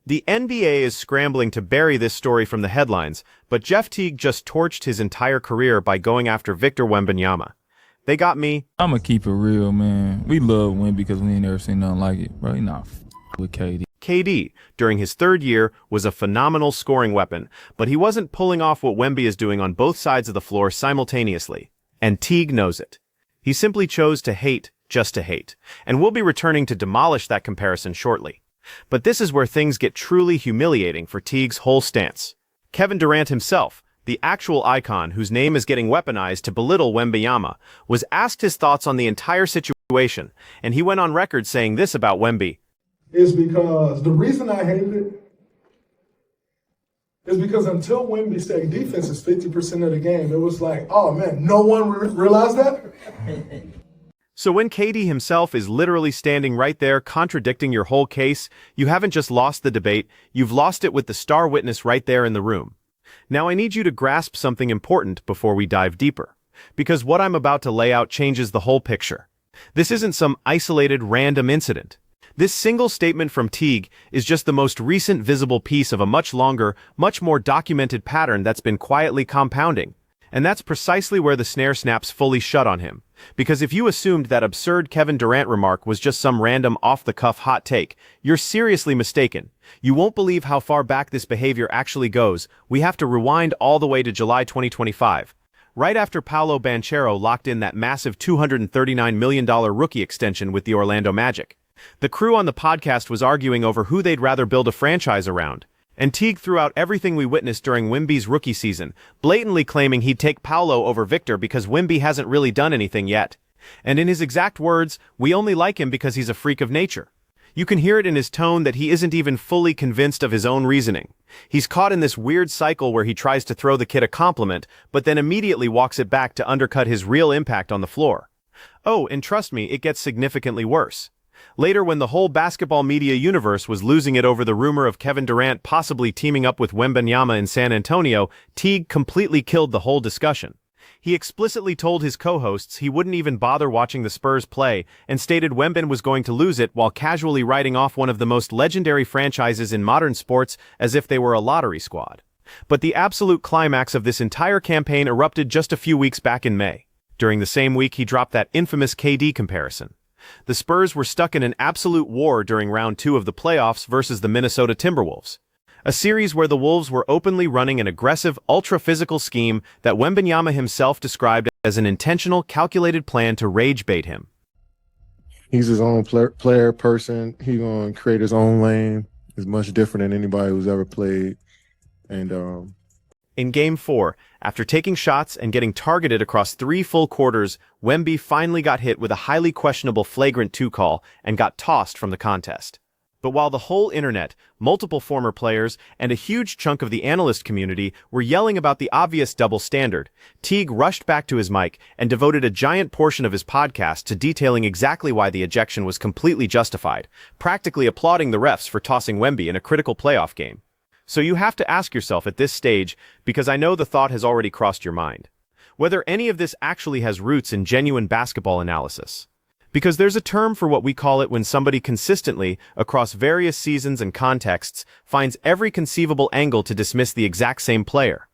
The NBA is scrambling to bury this story from the headlines, but Jeff Teague just torched his entire career by going after Victor Wembanyama. They got me. I'ma keep it real, man. We love Wemby because we ain't never seen nothing like it, bro. He not with KD. KD, during his third year, was a phenomenal scoring weapon, but he wasn't pulling off what Wemby is doing on both sides of the floor simultaneously. And Teague knows it. He simply chose to hate just to hate, and we'll be returning to demolish that comparison shortly. But this is where things get truly humiliating for Teague's whole stance. Kevin Durant himself, the actual icon whose name is getting weaponized to belittle Wembanyama, was asked his thoughts on the entire situation, and he went on record saying this about Wemby. Is because the reason I hated it is because until Wemby said defense is 50% of the game, it was like, oh man, no one realized that? So when KD himself is literally standing right there contradicting your whole case, you haven't just lost the debate, you've lost it with the star witness right there in the room. Now I need you to grasp something important before we dive deeper, because what I'm about to lay out changes the whole picture. This isn't some isolated random incident. This single statement from Teague is just the most recent visible piece of a much longer, much more documented pattern that's been quietly compounding. And that's precisely where the snare snaps fully shut on him. Because if you assumed that absurd Kevin Durant remark was just some random off-the-cuff hot take, you're seriously mistaken. You won't believe how far back this behavior actually goes. We have to rewind all the way to July 2025. Right after Paolo Banchero locked in that massive $239 million rookie extension with the Orlando Magic. The crew on the podcast was arguing over who they'd rather build a franchise around. And Teague threw out everything we witnessed during Wemby's rookie season, blatantly claiming he'd take Paolo over Victor because Wemby hasn't really done anything yet. And in his exact words, we only like him because he's a freak of nature. You can hear it in his tone that he isn't even fully convinced of his own reasoning. He's caught in this weird cycle where he tries to throw the kid a compliment, but then immediately walks it back to undercut his real impact on the floor. Oh, and trust me, it gets significantly worse. Later, when the whole basketball media universe was losing it over the rumor of Kevin Durant possibly teaming up with Wembanyama in San Antonio, Teague completely killed the whole discussion. He explicitly told his co-hosts he wouldn't even bother watching the Spurs play and stated Wemben was going to lose it while casually writing off one of the most legendary franchises in modern sports as if they were a lottery squad. But the absolute climax of this entire campaign erupted just a few weeks back in May. During the same week, he dropped that infamous KD comparison. The Spurs were stuck in an absolute war during round 2 of the playoffs versus the Minnesota Timberwolves. A series where the Wolves were openly running an aggressive, ultra-physical scheme that Wembanyama himself described as an intentional, calculated plan to rage bait him. He's his own player person. He's going to create his own lane. He's much different than anybody who's ever played. And in Game 4, after taking shots and getting targeted across 3 full quarters, Wemby finally got hit with a highly questionable flagrant 2 call and got tossed from the contest. But while the whole internet, multiple former players, and a huge chunk of the analyst community were yelling about the obvious double standard, Teague rushed back to his mic and devoted a giant portion of his podcast to detailing exactly why the ejection was completely justified, practically applauding the refs for tossing Wemby in a critical playoff game. So you have to ask yourself at this stage, because I know the thought has already crossed your mind, whether any of this actually has roots in genuine basketball analysis. Because there's a term for what we call it when somebody consistently, across various seasons and contexts, finds every conceivable angle to dismiss the exact same player.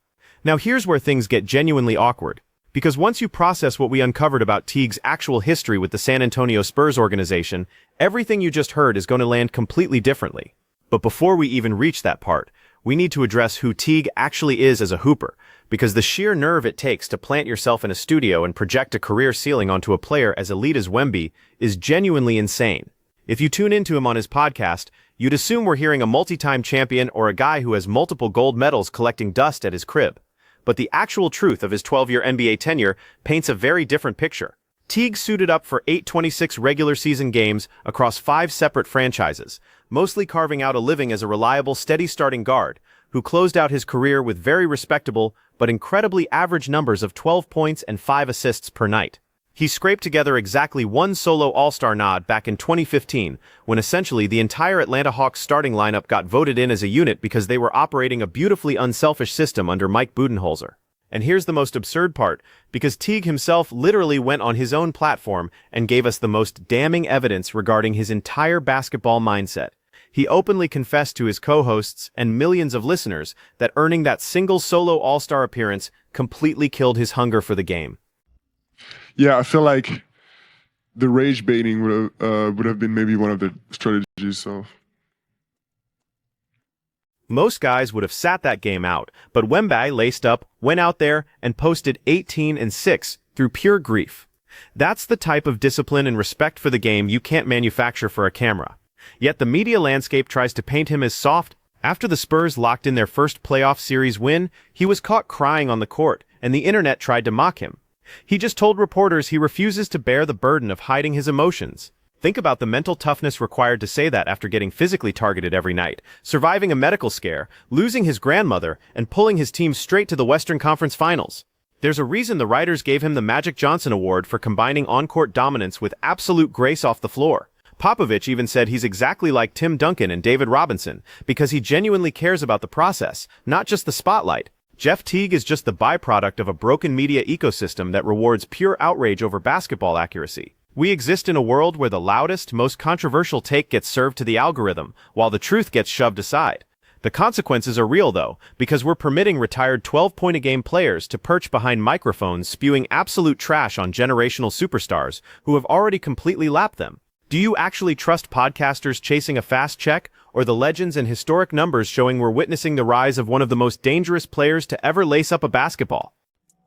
Now here's where things get genuinely awkward, because once you process what we uncovered about Teague's actual history with the San Antonio Spurs organization, everything you just heard is going to land completely differently. But before we even reach that part, we need to address who Teague actually is as a hooper, because the sheer nerve it takes to plant yourself in a studio and project a career ceiling onto a player as elite as Wemby is genuinely insane. If you tune into him on his podcast, you'd assume we're hearing a multi-time champion or a guy who has multiple gold medals collecting dust at his crib. But the actual truth of his 12-year NBA tenure paints a very different picture. Teague suited up for 826 regular season games across 5 separate franchises, mostly carving out a living as a reliable, steady starting guard, who closed out his career with very respectable but incredibly average numbers of 12 points and 5 assists per night. He scraped together exactly 1 solo All-Star nod back in 2015, when essentially the entire Atlanta Hawks starting lineup got voted in as a unit because they were operating a beautifully unselfish system under Mike Budenholzer. And here's the most absurd part, because Teague himself literally went on his own platform and gave us the most damning evidence regarding his entire basketball mindset. He openly confessed to his co-hosts and millions of listeners that earning that single solo all-star appearance completely killed his hunger for the game. Yeah, I feel like the rage baiting would have been maybe one of the strategies. So most guys would have sat that game out, but Wemby laced up, went out there, and posted 18 and 6 through pure grief. That's the type of discipline and respect for the game you can't manufacture for a camera. Yet the media landscape tries to paint him as soft. After the Spurs locked in their first playoff series win, he was caught crying on the court, and the internet tried to mock him. He just told reporters he refuses to bear the burden of hiding his emotions. Think about the mental toughness required to say that after getting physically targeted every night, surviving a medical scare, losing his grandmother, and pulling his team straight to the Western Conference Finals. There's a reason the writers gave him the Magic Johnson Award for combining on-court dominance with absolute grace off the floor. Popovich even said he's exactly like Tim Duncan and David Robinson because he genuinely cares about the process, not just the spotlight. Jeff Teague is just the byproduct of a broken media ecosystem that rewards pure outrage over basketball accuracy. We exist in a world where the loudest, most controversial take gets served to the algorithm, while the truth gets shoved aside. The consequences are real, though, because we're permitting retired 12-point-a-game players to perch behind microphones spewing absolute trash on generational superstars who have already completely lapped them. Do you actually trust podcasters chasing a fast check, or the legends and historic numbers showing we're witnessing the rise of one of the most dangerous players to ever lace up a basketball?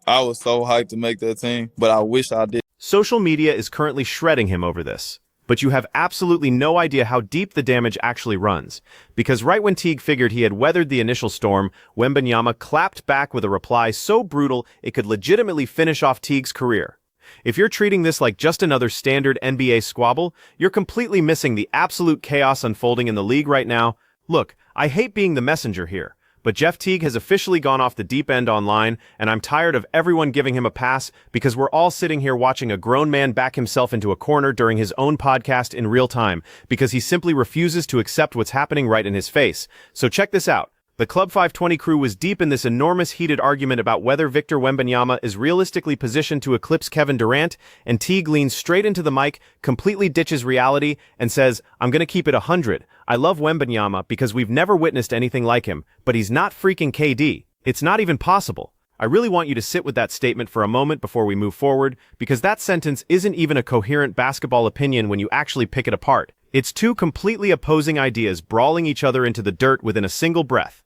I was so hyped to make that team, but I wish I did. Social media is currently shredding him over this. But you have absolutely no idea how deep the damage actually runs. Because right when Teague figured he had weathered the initial storm, Wembanyama clapped back with a reply so brutal it could legitimately finish off Teague's career. If you're treating this like just another standard NBA squabble, you're completely missing the absolute chaos unfolding in the league right now. Look, I hate being the messenger here, but Jeff Teague has officially gone off the deep end online, and I'm tired of everyone giving him a pass because we're all sitting here watching a grown man back himself into a corner during his own podcast in real time because he simply refuses to accept what's happening right in his face. So check this out. The Club 520 crew was deep in this enormous heated argument about whether Victor Wembanyama is realistically positioned to eclipse Kevin Durant, and Teague leans straight into the mic, completely ditches reality, and says, "I'm gonna keep it 100. I love Wembanyama because we've never witnessed anything like him, but he's not freaking KD. It's not even possible." I really want you to sit with that statement for a moment before we move forward, because that sentence isn't even a coherent basketball opinion when you actually pick it apart. It's two completely opposing ideas brawling each other into the dirt within a single breath.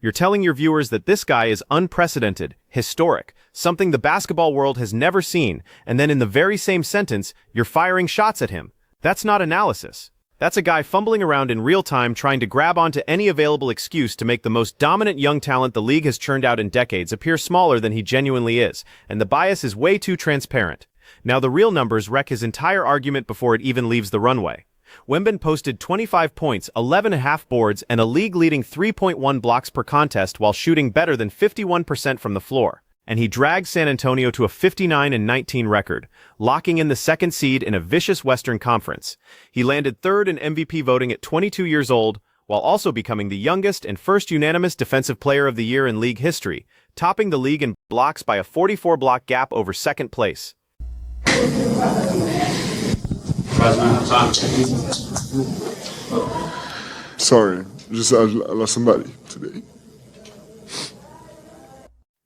You're telling your viewers that this guy is unprecedented, historic, something the basketball world has never seen, and then in the very same sentence, you're firing shots at him. That's not analysis. That's a guy fumbling around in real time trying to grab onto any available excuse to make the most dominant young talent the league has churned out in decades appear smaller than he genuinely is, and the bias is way too transparent. Now the real numbers wreck his entire argument before it even leaves the runway. Wemben posted 25 points, 11.5 boards, and a league-leading 3.1 blocks per contest while shooting better than 51% from the floor. And he dragged San Antonio to a 59-19 record, locking in the second seed in a vicious Western Conference. He landed third in MVP voting at 22 years old, while also becoming the youngest and first unanimous Defensive Player of the Year in league history, topping the league in blocks by a 44-block gap over second place. sorry, I lost somebody today.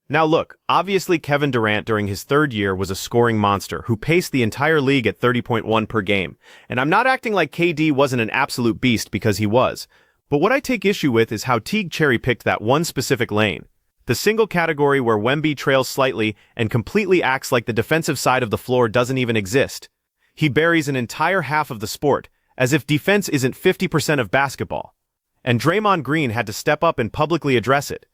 Now look, obviously Kevin Durant during his third year was a scoring monster who paced the entire league at 30.1 per game. And I'm not acting like KD wasn't an absolute beast because he was. But what I take issue with is how Teague cherry-picked that one specific lane. The single category where Wemby trails slightly and completely acts like the defensive side of the floor doesn't even exist. He buries an entire half of the sport, as if defense isn't 50% of basketball. And Draymond Green had to step up and publicly address it.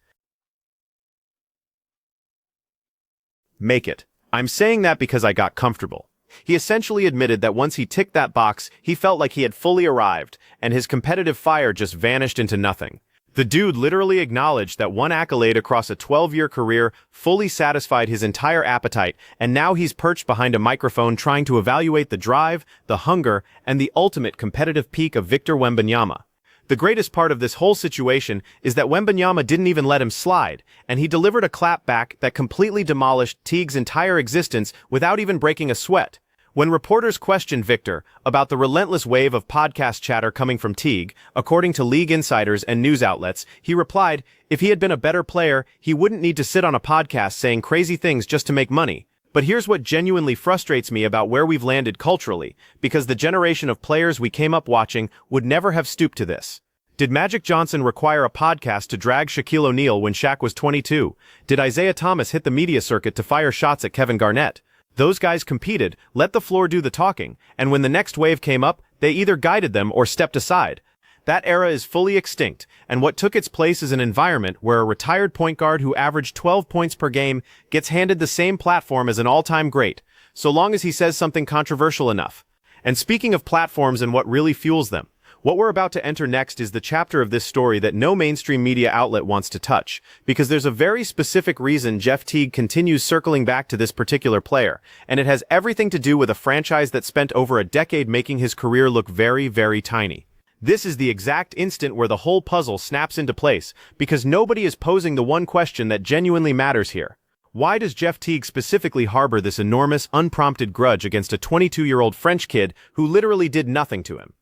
Make it. I'm saying that because I got comfortable. He essentially admitted that once he ticked that box, he felt like he had fully arrived, and his competitive fire just vanished into nothing. The dude literally acknowledged that one accolade across a 12-year career fully satisfied his entire appetite, and now he's perched behind a microphone trying to evaluate the drive, the hunger, and the ultimate competitive peak of Victor Wembanyama. The greatest part of this whole situation is that Wembanyama didn't even let him slide, and he delivered a clap back that completely demolished Teague's entire existence without even breaking a sweat. When reporters questioned Victor about the relentless wave of podcast chatter coming from Teague, according to league insiders and news outlets, he replied, if he had been a better player, he wouldn't need to sit on a podcast saying crazy things just to make money. But here's what genuinely frustrates me about where we've landed culturally, because the generation of players we came up watching would never have stooped to this. Did Magic Johnson require a podcast to drag Shaquille O'Neal when Shaq was 22? Did Isaiah Thomas hit the media circuit to fire shots at Kevin Garnett? Those guys competed, let the floor do the talking, and when the next wave came up, they either guided them or stepped aside. That era is fully extinct, and what took its place is an environment where a retired point guard who averaged 12 points per game gets handed the same platform as an all-time great, so long as he says something controversial enough. And speaking of platforms and what really fuels them, what we're about to enter next is the chapter of this story that no mainstream media outlet wants to touch, because there's a very specific reason Jeff Teague continues circling back to this particular player, and it has everything to do with a franchise that spent over a decade making his career look very, very tiny. This is the exact instant where the whole puzzle snaps into place, because nobody is posing the one question that genuinely matters here. Why does Jeff Teague specifically harbor this enormous, unprompted grudge against a 22-year-old French kid who literally did nothing to him?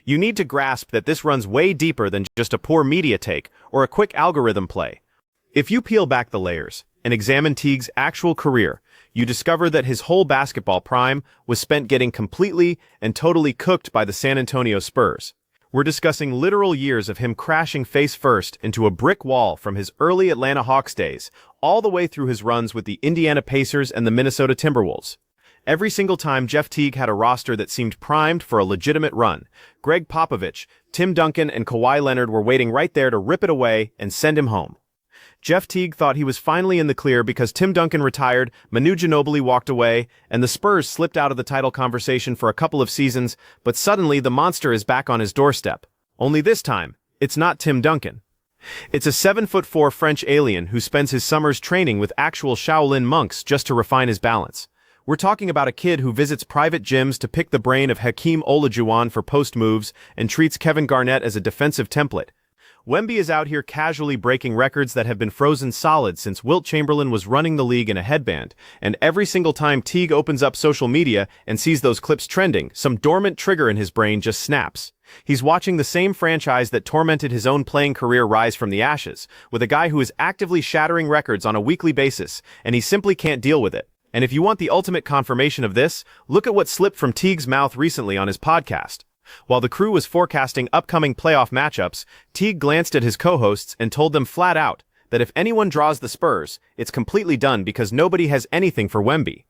You need to grasp that this runs way deeper than just a poor media take or a quick algorithm play. If you peel back the layers and examine Teague's actual career, you discover that his whole basketball prime was spent getting completely and totally cooked by the San Antonio Spurs. We're discussing literal years of him crashing face first into a brick wall from his early Atlanta Hawks days, all the way through his runs with the Indiana Pacers and the Minnesota Timberwolves. Every single time Jeff Teague had a roster that seemed primed for a legitimate run, Greg Popovich, Tim Duncan, and Kawhi Leonard were waiting right there to rip it away and send him home. Jeff Teague thought he was finally in the clear because Tim Duncan retired, Manu Ginobili walked away, and the Spurs slipped out of the title conversation for a couple of seasons, but suddenly the monster is back on his doorstep. Only this time, it's not Tim Duncan. It's a 7'4" French alien who spends his summers training with actual Shaolin monks just to refine his balance. We're talking about a kid who visits private gyms to pick the brain of Hakeem Olajuwon for post moves and treats Kevin Garnett as a defensive template. Wemby is out here casually breaking records that have been frozen solid since Wilt Chamberlain was running the league in a headband, and every single time Teague opens up social media and sees those clips trending, some dormant trigger in his brain just snaps. He's watching the same franchise that tormented his own playing career rise from the ashes, with a guy who is actively shattering records on a weekly basis, and he simply can't deal with it. And if you want the ultimate confirmation of this, look at what slipped from Teague's mouth recently on his podcast. While the crew was forecasting upcoming playoff matchups, Teague glanced at his co-hosts and told them flat out that if anyone draws the Spurs, it's completely done because nobody has anything for Wemby.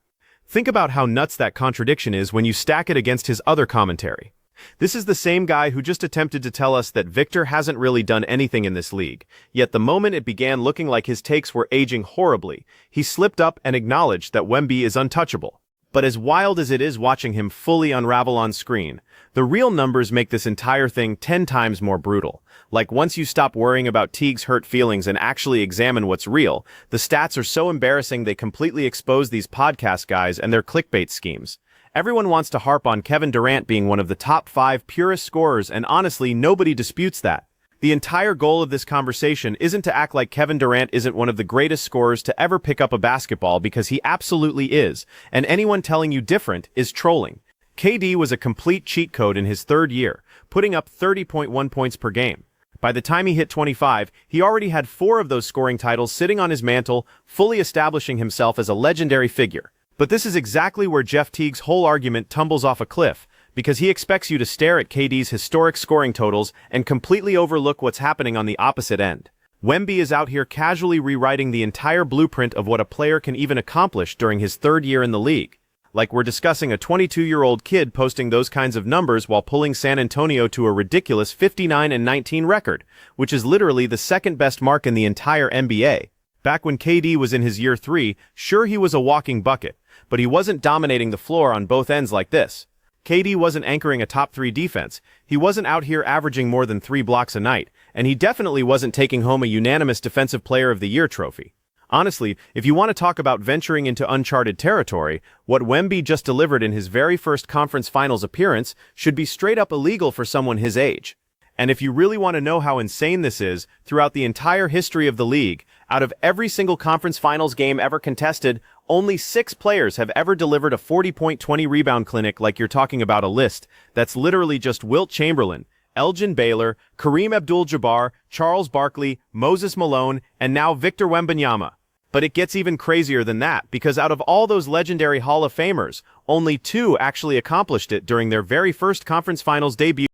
Think about how nuts that contradiction is when you stack it against his other commentary. This is the same guy who just attempted to tell us that Victor hasn't really done anything in this league, yet the moment it began looking like his takes were aging horribly, he slipped up and acknowledged that Wemby is untouchable. But as wild as it is watching him fully unravel on screen, the real numbers make this entire thing 10 times more brutal. Like once you stop worrying about Teague's hurt feelings and actually examine what's real, the stats are so embarrassing they completely expose these podcast guys and their clickbait schemes. Everyone wants to harp on Kevin Durant being one of the top 5 purest scorers, and honestly, nobody disputes that. The entire goal of this conversation isn't to act like Kevin Durant isn't one of the greatest scorers to ever pick up a basketball, because he absolutely is, and anyone telling you different is trolling. KD was a complete cheat code in his third year, putting up 30.1 points per game. By the time he hit 25, he already had 4 of those scoring titles sitting on his mantle, fully establishing himself as a legendary figure. But this is exactly where Jeff Teague's whole argument tumbles off a cliff, because he expects you to stare at KD's historic scoring totals and completely overlook what's happening on the opposite end. Wemby is out here casually rewriting the entire blueprint of what a player can even accomplish during his third year in the league. Like we're discussing a 22-year-old kid posting those kinds of numbers while pulling San Antonio to a ridiculous 59-19 record, which is literally the second best mark in the entire NBA. Back when KD was in his year 3, sure, he was a walking bucket, but he wasn't dominating the floor on both ends like this. KD wasn't anchoring a top 3 defense, he wasn't out here averaging more than 3 blocks a night, and he definitely wasn't taking home a unanimous Defensive Player of the Year trophy. Honestly, if you want to talk about venturing into uncharted territory, what Wemby just delivered in his very first conference finals appearance should be straight up illegal for someone his age. And if you really want to know how insane this is, throughout the entire history of the league, out of every single conference finals game ever contested, Only 6 players have ever delivered a 40-point 20-rebound clinic like you're talking about a list. That's literally just Wilt Chamberlain, Elgin Baylor, Kareem Abdul-Jabbar, Charles Barkley, Moses Malone, and now Victor Wembanyama. But it gets even crazier than that, because out of all those legendary Hall of Famers, only 2 actually accomplished it during their very first conference finals debut,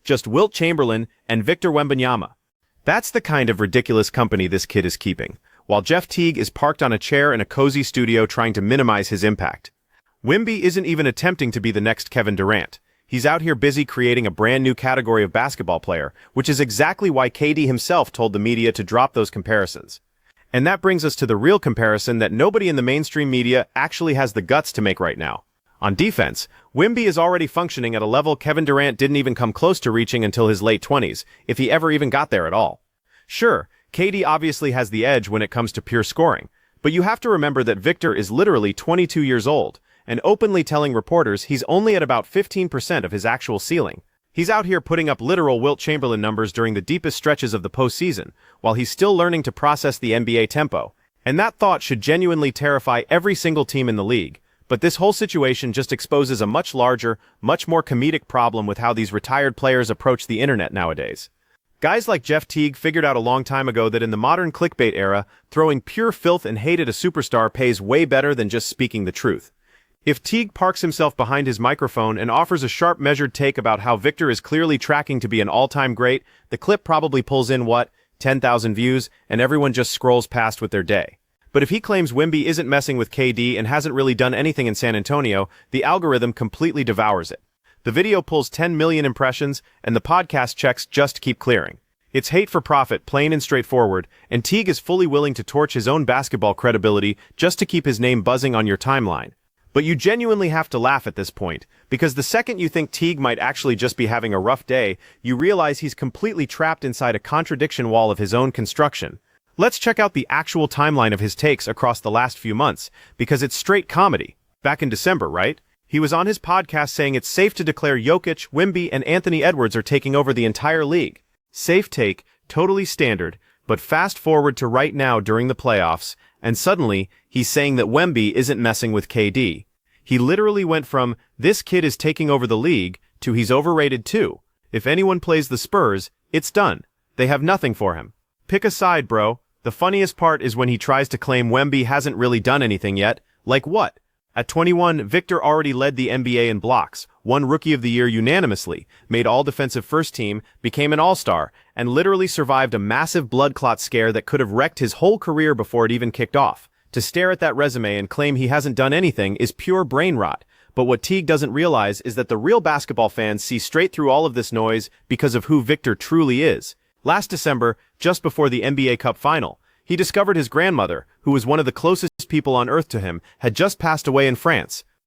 just Wilt Chamberlain and Victor Wembanyama. That's the kind of ridiculous company this kid is keeping, while Jeff Teague is parked on a chair in a cozy studio trying to minimize his impact. Wemby isn't even attempting to be the next Kevin Durant. He's out here busy creating a brand new category of basketball player, which is exactly why KD himself told the media to drop those comparisons. And that brings us to the real comparison that nobody in the mainstream media actually has the guts to make right now. On defense, Wemby is already functioning at a level Kevin Durant didn't even come close to reaching until his late 20s, if he ever even got there at all. Sure, KD obviously has the edge when it comes to pure scoring, but you have to remember that Victor is literally 22 years old, and openly telling reporters he's only at about 15% of his actual ceiling. He's out here putting up literal Wilt Chamberlain numbers during the deepest stretches of the postseason, while he's still learning to process the NBA tempo. And that thought should genuinely terrify every single team in the league. But this whole situation just exposes a much larger, much more comedic problem with how these retired players approach the internet nowadays. Guys like Jeff Teague figured out a long time ago that in the modern clickbait era, throwing pure filth and hate at a superstar pays way better than just speaking the truth. If Teague parks himself behind his microphone and offers a sharp, measured take about how Victor is clearly tracking to be an all-time great, the clip probably pulls in, 10,000 views, and everyone just scrolls past with their day. But if he claims Wemby isn't messing with KD and hasn't really done anything in San Antonio, the algorithm completely devours it. The video pulls 10 million impressions, and the podcast checks just keep clearing. It's hate for profit, plain and straightforward, and Teague is fully willing to torch his own basketball credibility just to keep his name buzzing on your timeline. But you genuinely have to laugh at this point, because the second you think Teague might actually just be having a rough day, you realize he's completely trapped inside a contradiction wall of his own construction. Let's check out the actual timeline of his takes across the last few months, because it's straight comedy. Back in December, right? He was on his podcast saying it's safe to declare Jokic, Wemby, and Anthony Edwards are taking over the entire league. Safe take, totally standard, but fast forward to right now during the playoffs, and suddenly, he's saying that Wemby isn't messing with KD. He literally went from, this kid is taking over the league, to he's overrated too. If anyone plays the Spurs, it's done. They have nothing for him. Pick a side, bro. The funniest part is when he tries to claim Wemby hasn't really done anything yet. Like what? At 21, Victor already led the NBA in blocks, won Rookie of the Year unanimously, made all-defensive first team, became an all-star, and literally survived a massive blood clot scare that could have wrecked his whole career before it even kicked off. To stare at that resume and claim he hasn't done anything is pure brain rot. But what Teague doesn't realize is that the real basketball fans see straight through all of this noise because of who Victor truly is. Last December, just before the NBA Cup final, he discovered his grandmother, who was one of the closest people on earth to him, had just passed away in France.